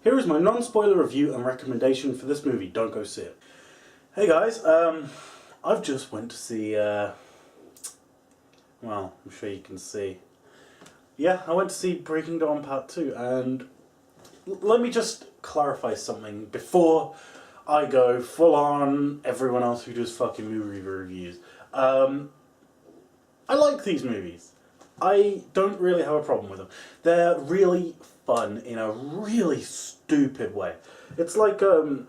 Here is my non-spoiler review and recommendation for this movie. Don't go see it. Hey guys, I've just went to see, well, I'm sure you can see. Yeah, I went to see Breaking Dawn Part 2, and let me just clarify something before I go full on everyone else who does fucking movie reviews. I like these movies. I don't really have a problem with them. They're really fun in a really stupid way. It's like, oh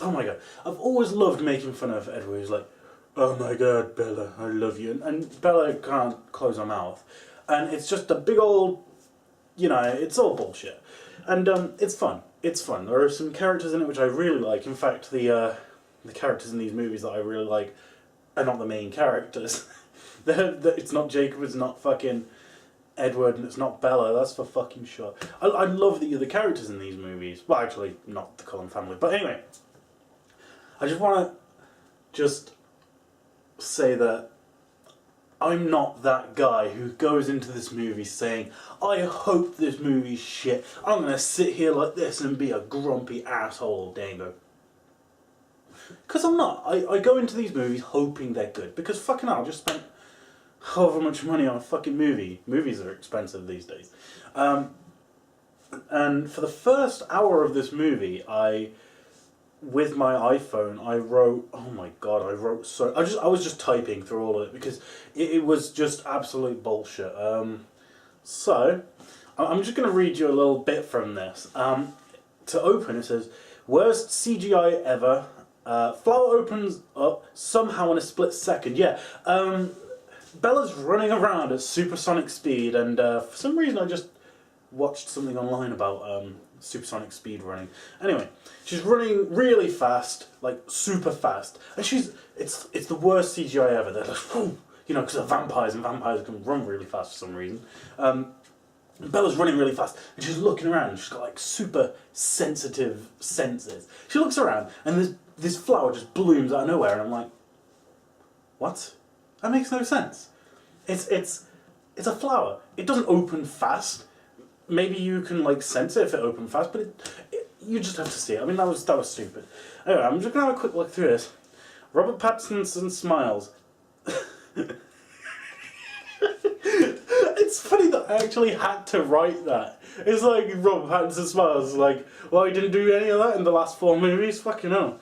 my god, I've always loved making fun of Edward who's like, oh my god, Bella, I love you. And Bella can't close her mouth. And it's just a big old, you know, it's all bullshit. And it's fun. It's fun. There are some characters in it which I really like. In fact, the characters in these movies that I really like are not the main characters. It's not Jacob, it's not fucking Edward, and it's not Bella, that's for fucking sure. I love the other characters in these movies. Well, actually, not the Cullen family. But anyway, I just want to say that I'm not that guy who goes into this movie saying, I hope this movie's shit. I'm going to sit here like this and be a grumpy asshole, dango. Because I'm not. I go into these movies hoping they're good. Because fucking hell, I just spent however much money on a fucking movie. Movies are expensive these days. And for the first hour of this movie, with my iPhone, I wrote, oh my god, I was just typing through all of it because it was just absolute bullshit. So, I'm just going to read you a little bit from this. To open, it says, worst CGI ever. Flower opens up somehow in a split second. Yeah, Bella's running around at supersonic speed, and for some reason I just watched something online about supersonic speed running. Anyway, she's running really fast, like super fast, and it's the worst CGI ever. They're like, whew, you know, because they're vampires, and vampires can run really fast for some reason. Bella's running really fast, and she's looking around, and she's got like super sensitive senses. She looks around, and this flower just blooms out of nowhere, and I'm like, what? That makes no sense. It's a flower. It doesn't open fast. Maybe you can like sense it if it opened fast, but you just have to see it. I mean, that was stupid. Anyway, I'm just gonna have a quick look through this. Robert Pattinson smiles. It's funny that I actually had to write that. It's like Robert Pattinson smiles. Like, well, he didn't do any of that in the last 4 movies. Fucking hell.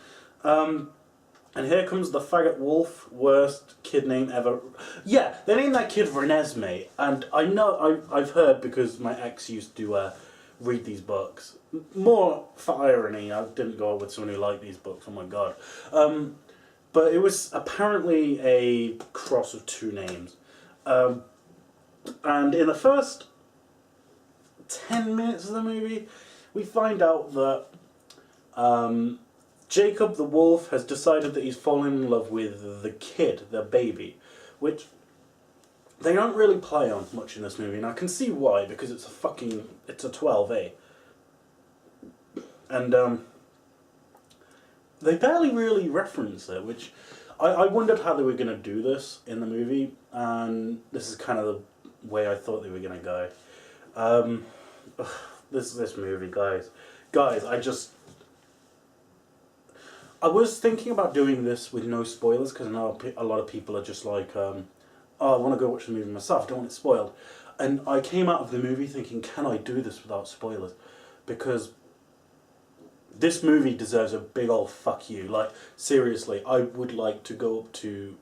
And here comes the faggot wolf, worst kid name ever. Yeah, they named that kid Renesmee, and I know, I've heard because my ex used to read these books. More for irony, I didn't go out with someone who liked these books, oh my god. But it was apparently a cross of 2 names. And in the first 10 minutes of the movie, we find out that Jacob the wolf has decided that he's fallen in love with the kid, the baby, which they don't really play on much in this movie, and I can see why, because it's a 12A. And they barely really reference it, which I wondered how they were going to do this in the movie, and this is kind of the way I thought they were going to go. This movie, guys, I was thinking about doing this with no spoilers, because I know a lot of people are just like, oh, I want to go watch the movie myself, I don't want it spoiled. And I came out of the movie thinking, can I do this without spoilers? Because this movie deserves a big old fuck you. Like, seriously, I would like to go up to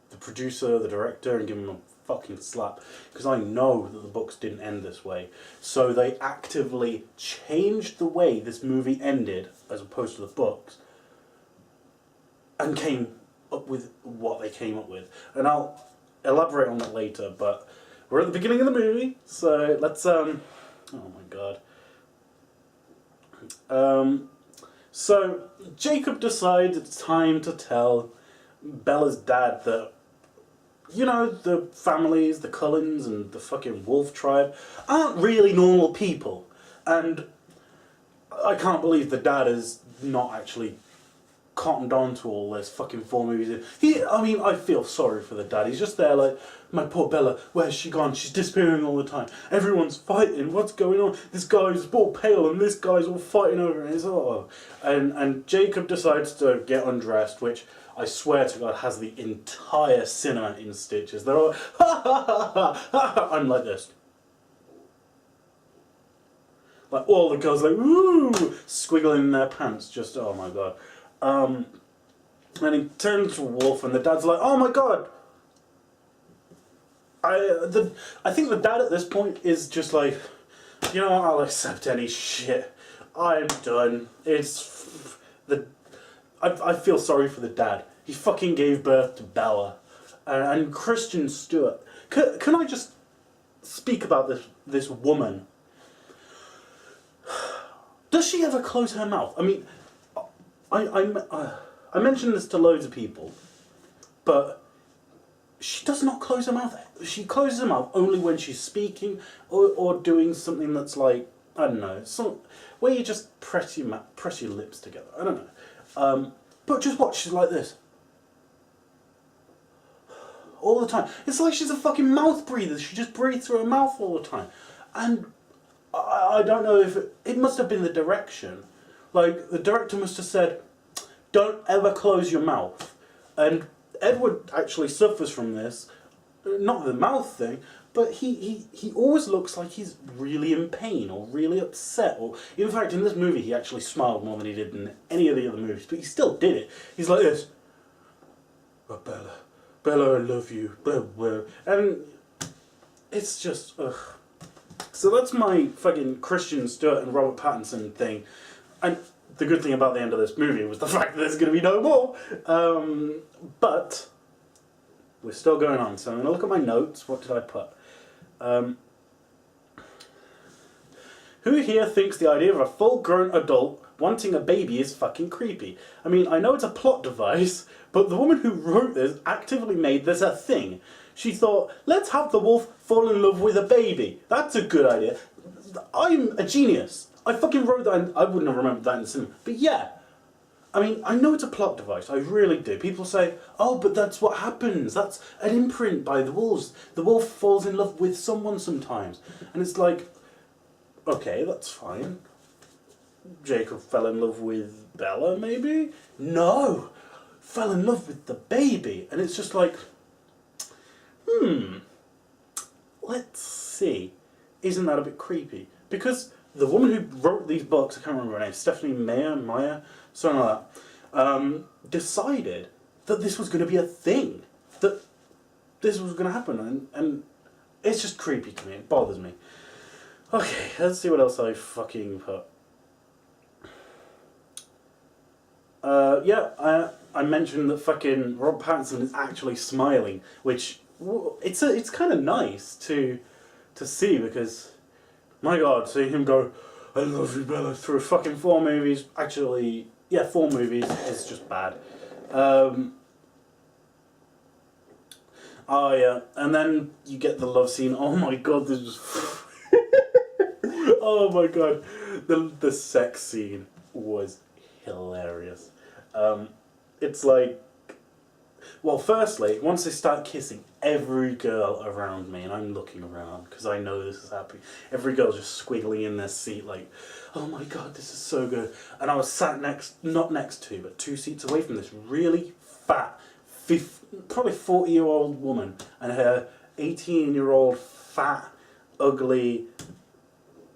the producer, the director, and give him a fucking slap, because I know that the books didn't end this way. So they actively changed the way this movie ended, as opposed to the books, and came up with what they came up with. And I'll elaborate on that later, but we're at the beginning of the movie, so let's, oh my god. So Jacob decides it's time to tell Bella's dad that, you know, the families, the Cullens and the fucking wolf tribe aren't really normal people. And I can't believe the dad is not actually cottoned on to all this fucking 4 movies. I feel sorry for the dad. He's just there like, my poor Bella, where's she gone? She's disappearing all the time. Everyone's fighting. What's going on? This guy's all pale and this guy's all fighting over it. And Jacob decides to get undressed, which I swear to God has the entire cinema in stitches. They're all, ha ha ha ha ha ha. I'm like this. Like all the girls like, woo, squiggling in their pants, just, oh my God. And he turns to a wolf and the dad's like, oh my God. I think the dad at this point is just like, you know what, I'll accept any shit. I'm done. I feel sorry for the dad. He fucking gave birth to Bella. And Kristen Stewart. Can I just speak about this woman? Does she ever close her mouth? I mean, I mentioned this to loads of people, but she does not close her mouth. She closes her mouth only when she's speaking or doing something that's like, I don't know, where you just press your lips together. I don't know. But just watch, she's like this. All the time. It's like she's a fucking mouth breather. She just breathes through her mouth all the time. And I don't know if it must have been the direction. Like, the director must have said, don't ever close your mouth. And Edward actually suffers from this. Not the mouth thing, but he always looks like he's really in pain or really upset. Or in fact, in this movie, he actually smiled more than he did in any of the other movies. But he still did it. He's like this. Oh, Bella, I love you. Blah, blah. And it's just, ugh. So that's my fucking Kristen Stewart and Robert Pattinson thing. And the good thing about the end of this movie was the fact that there's going to be no more. But we're still going on. So I'm going to look at my notes. What did I put? Who here thinks the idea of a full-grown adult wanting a baby is fucking creepy? I mean, I know it's a plot device, but the woman who wrote this actively made this a thing. She thought, let's have the wolf fall in love with a baby. That's a good idea. I'm a genius. I fucking wrote that. I wouldn't have remembered that in the cinema. But yeah. I mean, I know it's a plot device. I really do. People say, oh, but that's what happens. That's an imprint by the wolves. The wolf falls in love with someone sometimes. And it's like, okay, that's fine. Jacob fell in love with Bella, maybe? No. Fell in love with the baby. And it's just like, let's see. Isn't that a bit creepy? Because the woman who wrote these books, I can't remember her name, Stephanie Meyer, something like that, decided that this was going to be a thing. That this was going to happen. And it's just creepy to me. It bothers me. Okay, let's see what else I fucking put. I mentioned that fucking Rob Pattinson is actually smiling, which it's kind of nice to see, because my God, seeing him go, I love you, Bella, through fucking 4 movies. Actually, yeah, 4 movies is just bad. Oh yeah, and then you get the love scene. Oh my God, this is. Oh my God, the sex scene was hilarious. It's like, well, firstly, once they start kissing, every girl around me, and I'm looking around because I know this is happening, every girl's just squiggling in their seat like, oh my God, this is so good. And I was sat not next to, but 2 seats away from this really fat, probably 40-year-old woman and her 18-year-old fat, ugly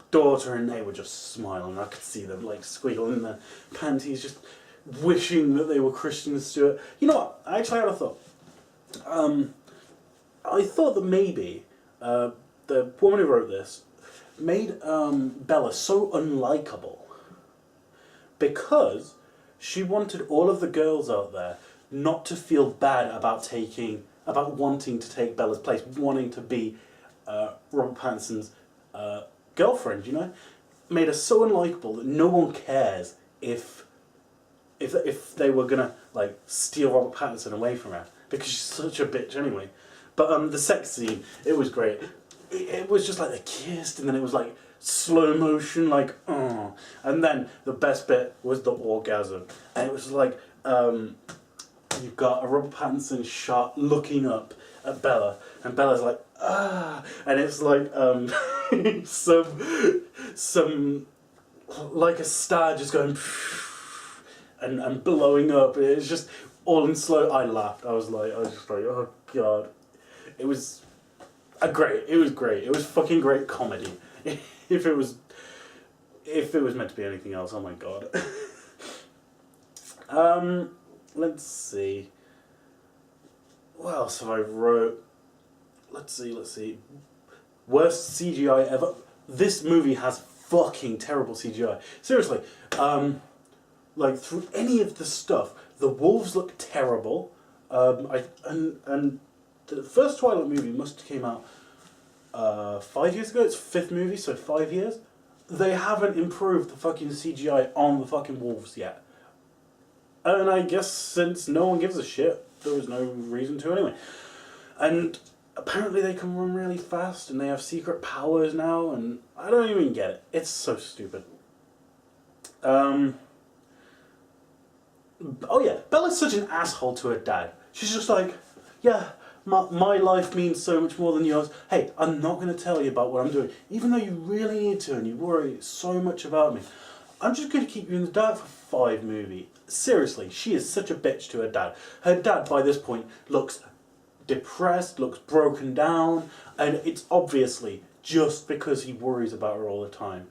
daughter, and they were just smiling. I could see them like squiggling in their panties, just wishing that they were Kristen Stewart. You know what? I actually had a thought. I thought that maybe the woman who wrote this made Bella so unlikable because she wanted all of the girls out there not to feel bad about wanting to take Bella's place, wanting to be Robert Pattinson's girlfriend, you know? Made her so unlikable that no one cares if they were gonna like steal Robert Pattinson away from her, because she's such a bitch anyway. But the sex scene, it was great. It was just like they kissed, and then it was like slow motion, like oh, and then the best bit was the orgasm, and it was like you've got a Robert Pattinson shot looking up at Bella, and Bella's like, ah, and it's like some like a star just going and blowing up. It's just all in slow. I laughed. I was just like, oh god, it was great. It was great. It was fucking great comedy. if it was meant to be anything else, oh my god. Let's see. What else have I wrote? Let's see. Worst CGI ever. This movie has fucking terrible CGI. Seriously. Like through any of the stuff, the wolves look terrible. And the first Twilight movie must have came out 5 years ago. It's 5th movie, so 5 years. They haven't improved the fucking CGI on the fucking wolves yet. And I guess since no one gives a shit, there was no reason to anyway. And apparently they can run really fast and they have secret powers now, and I don't even get it. It's so stupid. Oh yeah, Bella's such an asshole to her dad. She's just like, yeah, my life means so much more than yours. Hey, I'm not going to tell you about what I'm doing, even though you really need to and you worry so much about me. I'm just going to keep you in the dark for 5 movies. Seriously, she is such a bitch to her dad. Her dad, by this point, looks depressed, looks broken down, and it's obviously just because he worries about her all the time.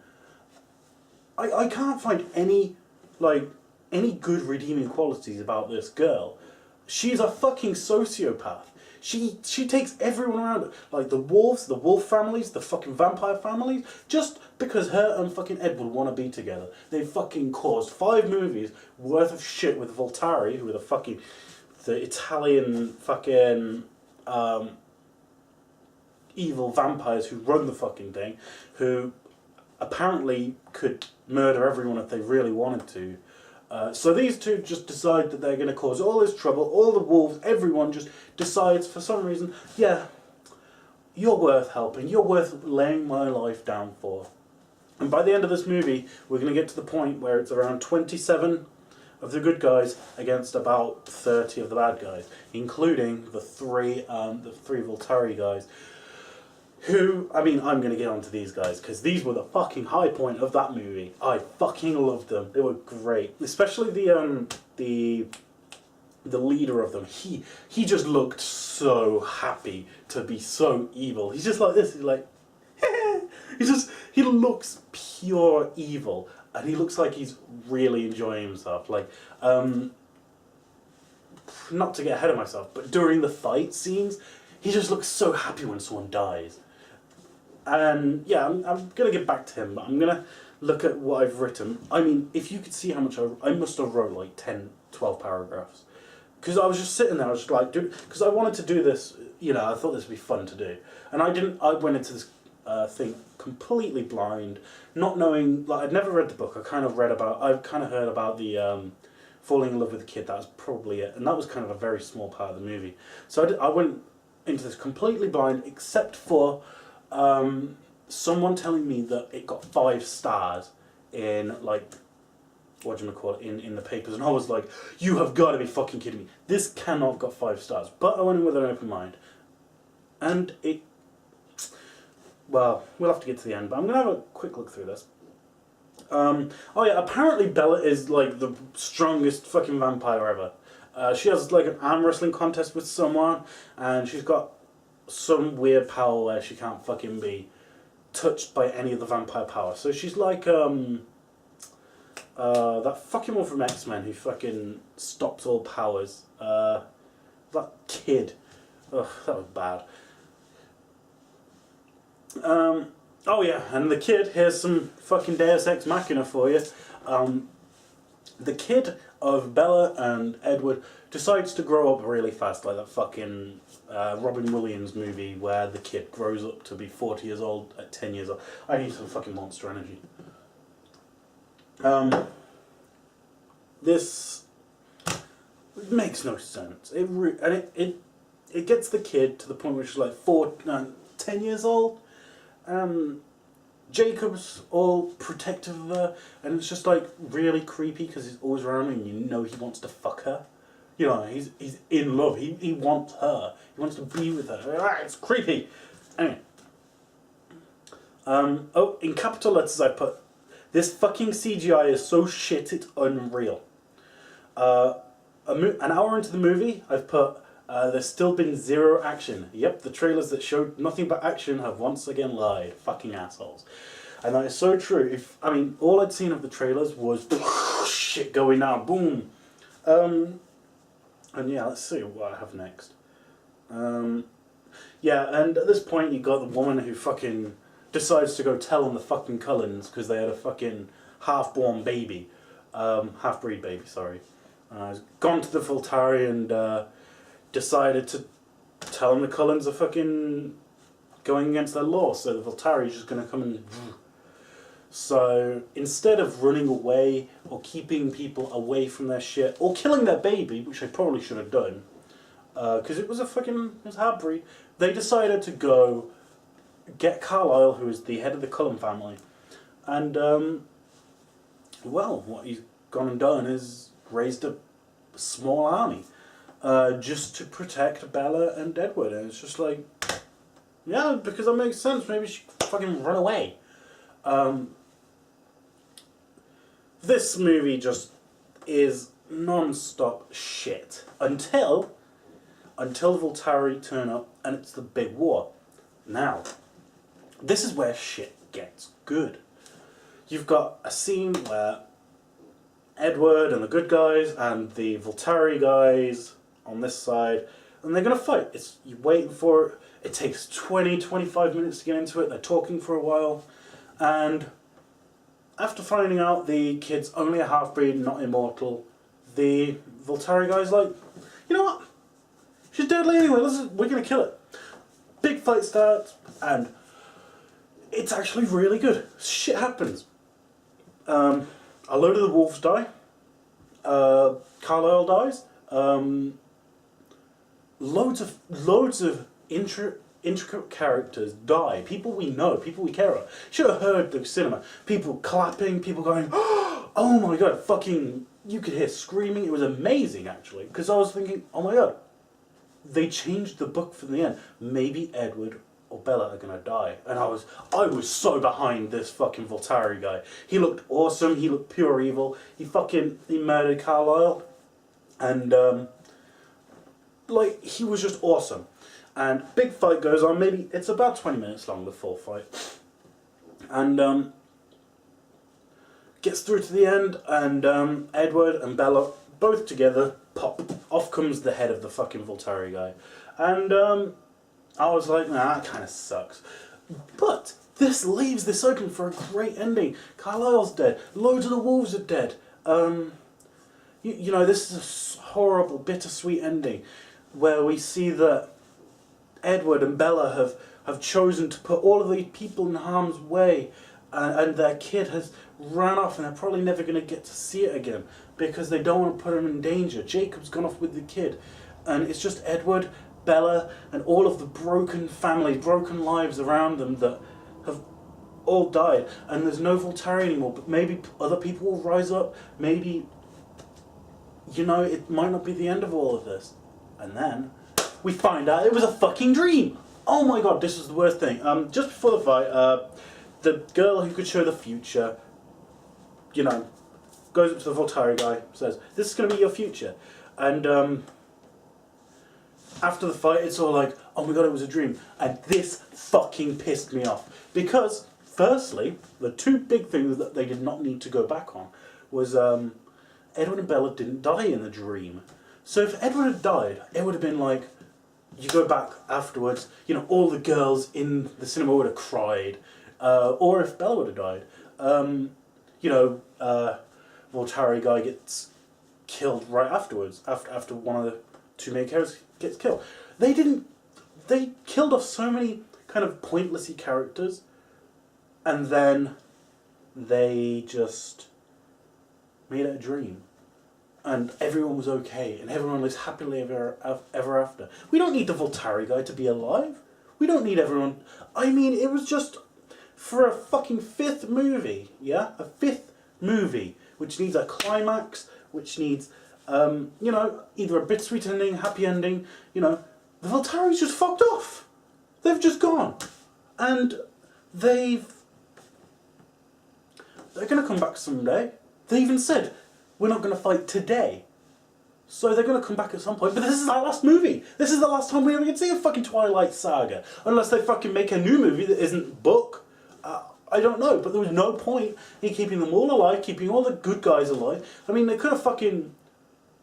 I can't find any good redeeming qualities about this girl. She's a fucking sociopath. She takes everyone around her, like the wolves, the wolf families, the fucking vampire families, just because her and fucking Edward want to be together. They fucking caused 5 movies worth of shit with Voltari, who are the Italian fucking evil vampires who run the fucking thing, who apparently could murder everyone if they really wanted to. So these two just decide that they're going to cause all this trouble. All the wolves, everyone just decides for some reason, yeah, you're worth helping. You're worth laying my life down for. And by the end of this movie, we're going to get to the point where it's around 27 of the good guys against about 30 of the bad guys, including the three Voltari guys. Who, I mean, I'm going to get onto these guys, because these were the fucking high point of that movie. I fucking loved them. They were great. Especially the leader of them. He just looked so happy to be so evil. He's just like this. He's like, he looks pure evil. And he looks like he's really enjoying himself. Like, not to get ahead of myself, but during the fight scenes, he just looks so happy when someone dies. And yeah, I'm going to get back to him, but I'm going to look at what I've written. I mean, if you could see how much I must have wrote like 10, 12 paragraphs. Because I was just sitting there, I was just like, dude, because I wanted to do this, I thought this would be fun to do. And I went into this thing completely blind, not knowing, like, I'd never read the book. I've kind of heard about the falling in love with a kid. That was probably it. And that was kind of a very small part of the movie. So I went into this completely blind, except for someone telling me that it got 5 stars in, like, in the papers, and I was like, you have got to be fucking kidding me. This cannot have got 5 stars. But I went in with an open mind. And well, we'll have to get to the end, but I'm going to have a quick look through this. Oh yeah, apparently Bella is, like, the strongest fucking vampire ever. She has, like, an arm wrestling contest with someone, and she's got some weird power where she can't fucking be touched by any of the vampire power. So she's like, that fucking one from X-Men who fucking stops all powers. That kid. Ugh, that was bad. Oh yeah, and the kid, here's some fucking Deus Ex Machina for you. The kid of Bella and Edward decides to grow up really fast, like that fucking Robin Williams movie where the kid grows up to be 40 years old at 10 years old. I need some fucking Monster Energy. This makes no sense. It gets the kid to the point where she's like 10 years old. Jacob's all protective of her, and it's just like really creepy because he's always around her and you know he wants to fuck her. You know, he's in love. He wants her. He wants to be with her. Ah, it's creepy. Anyway. Oh, in capital letters I put, this fucking CGI is so shit it's unreal. An hour into the movie, I've put, there's still been zero action. Yep, the trailers that showed nothing but action have once again lied. Fucking assholes. And that is so true. All I'd seen of the trailers was shit going down, boom. And yeah, let's see what I have next. Yeah, and at this point you got the woman who fucking decides to go tell on the fucking Cullens because they had a fucking half-born baby. Half-breed baby, sorry. Gone to the Voltari and decided to tell them the Cullens are fucking going against their law, so the Voltari is just going to come and... So instead of running away or keeping people away from their shit or killing their baby, which they probably should have done, because it was half-breed, they decided to go get Carlisle, who is the head of the Cullen family, and well, what he's gone and done is raised a small army just to protect Bella and Edward, and it's just like, yeah, because that makes sense. Maybe she fucking run away. This movie just is non-stop shit until the Voltari turn up and it's the big war. Now, this is where shit gets good. You've got a scene where Edward and the good guys and the Voltari guys on this side, and they're going to fight. You're waiting for it. It takes 20-25 minutes to get into it. They're talking for a while, and after finding out the kid's only a half-breed, not immortal, the Voltari guy's like, you know what? She's deadly anyway, we're going to kill it. Big fight starts, and it's actually really good. Shit happens. A load of the wolves die. Carlisle dies. Loads of intricate characters die. People we know, people we care about. Should have heard the cinema. People clapping, people going, oh my god, fucking, you could hear screaming. It was amazing, actually, because I was thinking, oh my god, they changed the book for the end. Maybe Edward or Bella are gonna die. And I was so behind this fucking Voltari guy. He looked awesome, he looked pure evil. He murdered Carlisle. And, he was just awesome. And big fight goes on, maybe, it's about 20 minutes long, the full fight. And, gets through to the end, and, Edward and Bella, both together, pop. Off comes the head of the fucking Voltari guy. And, I was like, nah, that kind of sucks. But this leaves this open for a great ending. Carlisle's dead. Loads of the wolves are dead. You know, this is a horrible, bittersweet ending where we see that Edward and Bella have chosen to put all of these people in harm's way, and their kid has ran off and they're probably never going to get to see it again because they don't want to put him in danger. Jacob's gone off with the kid, and it's just Edward, Bella, and all of the broken families, broken lives around them that have all died, and there's no Voltari anymore, but maybe other people will rise up, maybe, you know, it might not be the end of all of this. And then we find out it was a fucking dream. Oh my god, this was the worst thing. Just before the fight, the girl who could show the future, you know, goes up to the Voltari guy, says, this is going to be your future. And, after the fight, it's all like, oh my god, it was a dream. And this fucking pissed me off. Because, firstly, the two big things that they did not need to go back on was Edward and Bella didn't die in the dream. So if Edward had died, it would have been like, you go back afterwards, you know, all the girls in the cinema would have cried. Or if Bella would have died, you know, Voltari guy gets killed right afterwards, after one of the two main characters gets killed. They killed off so many kind of pointlessy characters, and then they just made it a dream. And everyone was okay, and everyone lives happily ever after. We don't need the Voltari guy to be alive. We don't need everyone. I mean, it was just for a fucking fifth movie, yeah? A fifth movie, which needs a climax, which needs, you know, either a bittersweet ending, happy ending, you know, the Volturi's just fucked off. They've just gone. And they're going to come back someday. They even said, we're not going to fight today. So they're going to come back at some point. But this is our last movie. This is the last time we ever get to see a fucking Twilight Saga. Unless they fucking make a new movie that isn't book. I don't know. But there was no point in keeping them all alive, keeping all the good guys alive. I mean, they could have fucking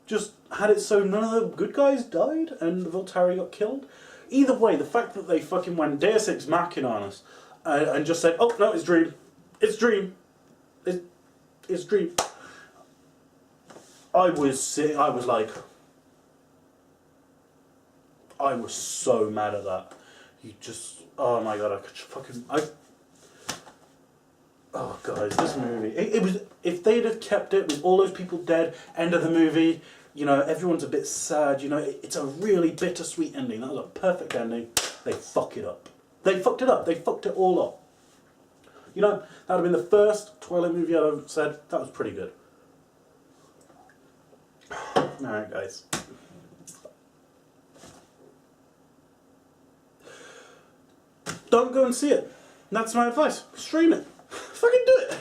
just had it so none of the good guys died and Volturi got killed. Either way, the fact that they fucking went Deus Ex Machina on us and just said, oh, no, it's Dream. It's Dream. It's Dream. I was so mad at that. You just, oh my god, I could fucking, oh guys, this movie, it was, if they'd have kept it with all those people dead, end of the movie, you know, everyone's a bit sad, you know, it's a really bittersweet ending. That was a perfect ending. They fuck it up. They fucked it up. They fucked it all up. You know, that would have been the first Twilight movie I'd have said, that was pretty good. Alright, guys. Don't go and see it. That's my advice. Stream it. Fucking do it.